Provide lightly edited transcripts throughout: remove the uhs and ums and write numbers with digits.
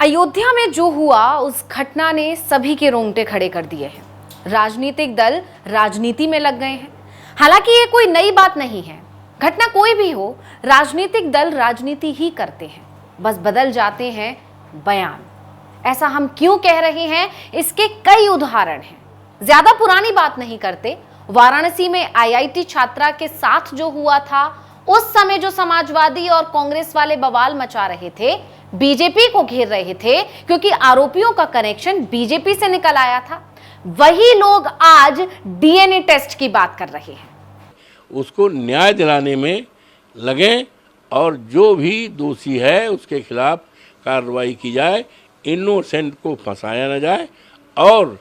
अयोध्या में जो हुआ उस घटना ने सभी के रोंगटे खड़े कर दिए हैं। राजनीतिक दल राजनीति में लग गए हैं। हालांकि ये कोई नई बात नहीं है। घटना कोई भी हो, राजनीतिक दल राजनीति ही करते हैं, बस बदल जाते हैं बयान। ऐसा हम क्यों कह रहे हैं, इसके कई उदाहरण हैं। ज्यादा पुरानी बात नहीं करते। वाराणसी में आईआईटी छात्रा के साथ जो हुआ था, उस समय जो समाजवादी और कांग्रेस वाले बवाल मचा रहे थे, बीजेपी को घेर रहे थे क्योंकि आरोपियों का कनेक्शन बीजेपी से निकल आया था, वही लोग आज डीएनए टेस्ट की बात कर रहे हैं। उसको न्याय दिलाने में लगे और जो भी दोषी है उसके खिलाफ कार्रवाई की जाए, इनोसेंट को फंसाया न जाए और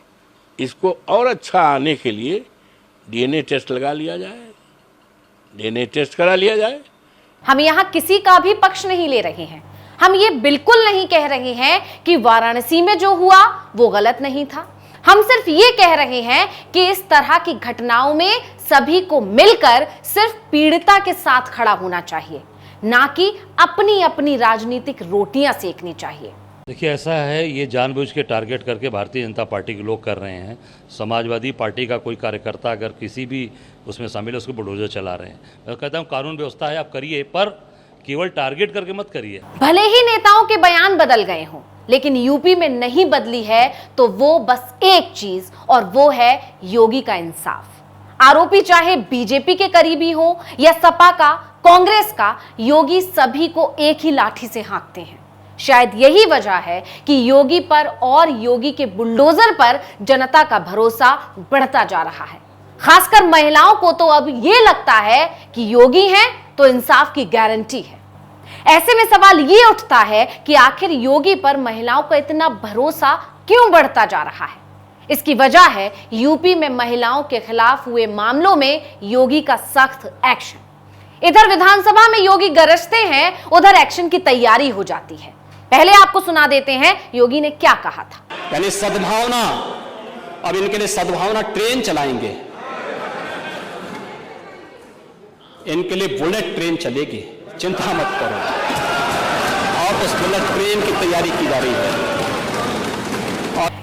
इसको और अच्छा आने के लिए डीएनए टेस्ट लगा लिया जाए, डीएनए टेस्ट करा लिया जाए। हम यहाँ किसी का भी पक्ष नहीं ले रहे हैं। हम ये बिल्कुल नहीं कह रहे हैं कि वाराणसी में जो हुआ वो गलत नहीं था। हम सिर्फ ये कह रहे हैं कि इस तरह की घटनाओं में सभी को मिलकर सिर्फ पीड़िता के साथ खड़ा होना चाहिए, ना कि अपनी अपनी राजनीतिक रोटियां सेकनी चाहिए। देखिए, ऐसा है, ये जानबूझ के टारगेट करके भारतीय जनता पार्टी के लोग कर रहे हैं। समाजवादी पार्टी का कोई कार्यकर्ता अगर किसी भी उसमें शामिल है, उसको बुलडोजर चला रहे हैं। मैं कहता हूँ कानून व्यवस्था है, आप करिए, पर केवल टारगेट करके मत करिए। भले ही नेताओं के बयान बदल गए हों, लेकिन यूपी में नहीं बदली है तो वो बस एक चीज, और वो है योगी का इंसाफ। आरोपी चाहे बीजेपी के करीबी हो या सपा का, कांग्रेस का, योगी सभी को एक ही लाठी से हाँकते हैं। शायद यही वजह है कि योगी पर और योगी के बुलडोजर पर जनता का भरोसा बढ़ता जा रहा है। खासकर महिलाओं को तो अब ये लगता है कि योगी हैं तो इंसाफ की गारंटी है। ऐसे में सवाल ये उठता है कि आखिर योगी पर महिलाओं का इतना भरोसा क्यों बढ़ता जा रहा है। इसकी वजह है यूपी में महिलाओं के खिलाफ हुए मामलों में योगी का सख्त एक्शन। इधर विधानसभा में योगी गरजते हैं, उधर एक्शन की तैयारी हो जाती है। पहले आपको सुना देते हैं योगी ने क्या कहा था। यानी सद्भावना, अब इनके लिए सद्भावना ट्रेन चलाएंगे, इनके लिए बुलेट ट्रेन चलेगी, चिंता मत करो। और उस बुलेट ट्रेन की तैयारी की जा रही है।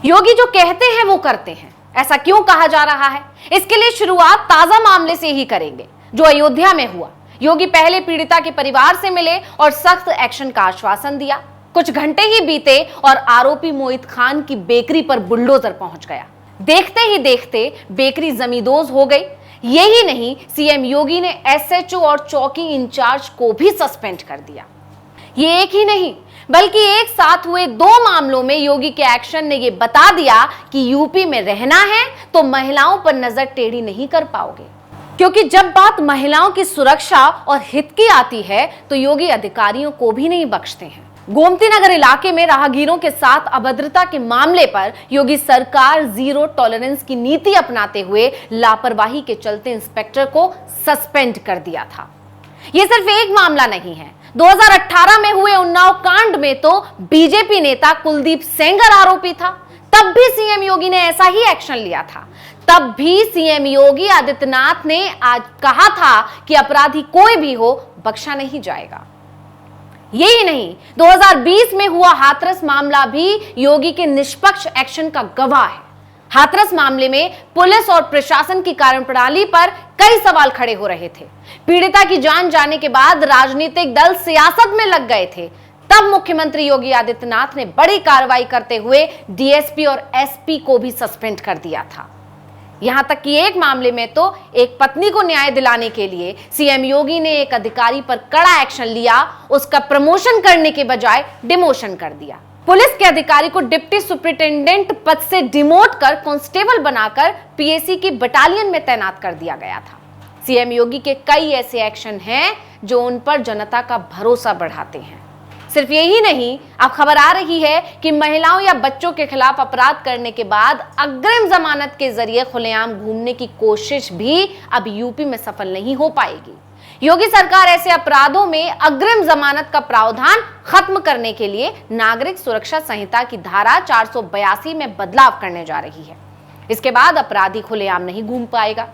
योगी जो कहते हैं वो करते हैं। ऐसा क्यों कहा जा रहा है, इसके लिए शुरुआत ताजा मामले से ही करेंगे जो अयोध्या में हुआ। योगी पहले पीड़िता के परिवार से मिले और सख्त एक्शन का आश्वासन दिया। कुछ घंटे ही बीते और आरोपी मोहित खान की बेकरी पर बुलडोजर पहुंच गया। देखते ही देखते बेकरी जमींदोज हो गई। यही नहीं, सीएम योगी ने एसएचओ और चौकी इंचार्ज को भी सस्पेंड कर दिया। ये एक ही नहीं, बल्कि एक साथ हुए दो मामलों में योगी के एक्शन ने यह बता दिया कि यूपी में रहना है तो महिलाओं पर नजर टेढ़ी नहीं कर पाओगे। क्योंकि जब बात महिलाओं की सुरक्षा और हित की आती है तो योगी अधिकारियों को भी नहीं बख्शते हैं। गोमती नगर इलाके में राहगीरों के साथ अभद्रता के मामले पर योगी सरकार जीरो टॉलरेंस की नीति अपनाते हुए लापरवाही के चलते इंस्पेक्टर को सस्पेंड कर दिया था। यह सिर्फ एक मामला नहीं है। 2018 में हुए उन्नाव कांड में तो बीजेपी नेता कुलदीप सेंगर आरोपी था। तब भी सीएम योगी ने ऐसा ही एक्शन लिया था। तब भी सीएम योगी आदित्यनाथ ने आज कहा था कि अपराधी कोई भी हो, बख्शा नहीं जाएगा। यही नहीं, 2020 में हुआ हाथरस मामला भी योगी के निष्पक्ष एक्शन का गवाह है। हाथरस मामले में पुलिस और प्रशासन की कार्यप्रणाली पर कई सवाल खड़े हो रहे थे। पीड़िता की जान जाने के बाद राजनीतिक दल सियासत में लग गए थे। तब मुख्यमंत्री योगी आदित्यनाथ ने बड़ी कार्रवाई करते हुए डीएसपी और एसपी को भी सस्पेंड कर दिया था। यहां तक कि एक मामले में तो एक पत्नी को न्याय दिलाने के लिए सीएम योगी ने एक अधिकारी पर कड़ा एक्शन लिया, उसका प्रमोशन करने के बजाय डिमोशन कर दिया। पुलिस के अधिकारी को डिप्टी सुपरिटेंडेंट पद से डिमोट कर कांस्टेबल बनाकर पीएसी की बटालियन में तैनात कर दिया गया था। सीएम योगी के कई ऐसे एक्शन हैं जो उन पर जनता का भरोसा बढ़ाते हैं। सिर्फ यही नहीं, अब खबर आ रही है कि महिलाओं या बच्चों के खिलाफ अपराध करने के बाद अग्रिम जमानत के जरिए खुलेआम घूमने की कोशिश भी अब यूपी में सफल नहीं हो पाएगी। योगी सरकार ऐसे अपराधों में अग्रिम जमानत का प्रावधान खत्म करने के लिए नागरिक सुरक्षा संहिता की धारा 482 में बदलाव करने जा रही है। इसके बाद अपराधी खुलेआम नहीं घूम पाएगा।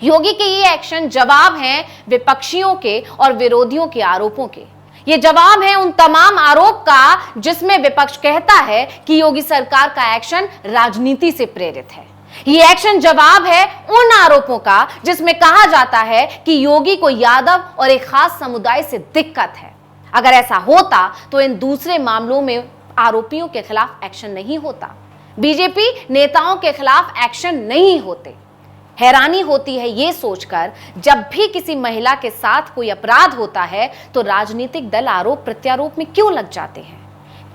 योगी के ये एक्शन जवाब हैं विपक्षियों के और विरोधियों के आरोपों के। ये जवाब है उन तमाम आरोप का जिसमें विपक्ष कहता है कि योगी सरकार का एक्शन राजनीति से प्रेरित है। ये एक्शन जवाब है उन आरोपों का जिसमें कहा जाता है कि योगी को यादव और एक खास समुदाय से दिक्कत है। अगर ऐसा होता तो इन दूसरे मामलों में आरोपियों के खिलाफ एक्शन नहीं होता, बीजेपी नेताओं के खिलाफ एक्शन नहीं होते। हैरानी होती है ये सोचकर जब भी किसी महिला के साथ कोई अपराध होता है तो राजनीतिक दल आरोप प्रत्यारोप में क्यों लग जाते हैं,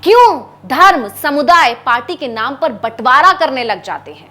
क्यों धर्म, समुदाय, पार्टी के नाम पर बंटवारा करने लग जाते हैं,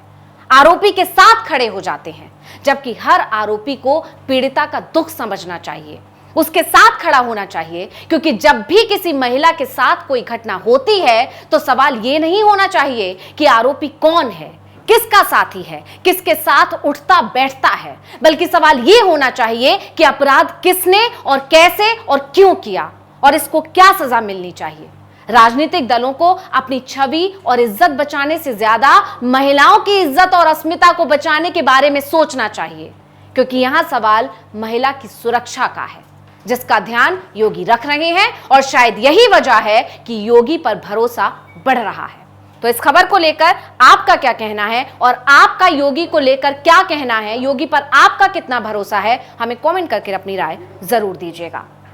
आरोपी के साथ खड़े हो जाते हैं, जबकि हर आरोपी को पीड़िता का दुख समझना चाहिए, उसके साथ खड़ा होना चाहिए। क्योंकि जब भी किसी महिला के साथ कोई घटना होती है तो सवाल ये नहीं होना चाहिए कि आरोपी कौन है, किसका साथी है, किसके साथ उठता बैठता है, बल्कि सवाल ये होना चाहिए कि अपराध किसने और कैसे और क्यों किया और इसको क्या सजा मिलनी चाहिए। राजनीतिक दलों को अपनी छवि और इज्जत बचाने से ज्यादा महिलाओं की इज्जत और अस्मिता को बचाने के बारे में सोचना चाहिए, क्योंकि यहां सवाल महिला की सुरक्षा का है, जिसका ध्यान योगी रख रहे हैं और शायद यही वजह है कि योगी पर भरोसा बढ़ रहा है। तो इस खबर को लेकर आपका क्या कहना है और आपका योगी को लेकर क्या कहना है, योगी पर आपका कितना भरोसा है, हमें कमेंट करके अपनी राय जरूर दीजिएगा।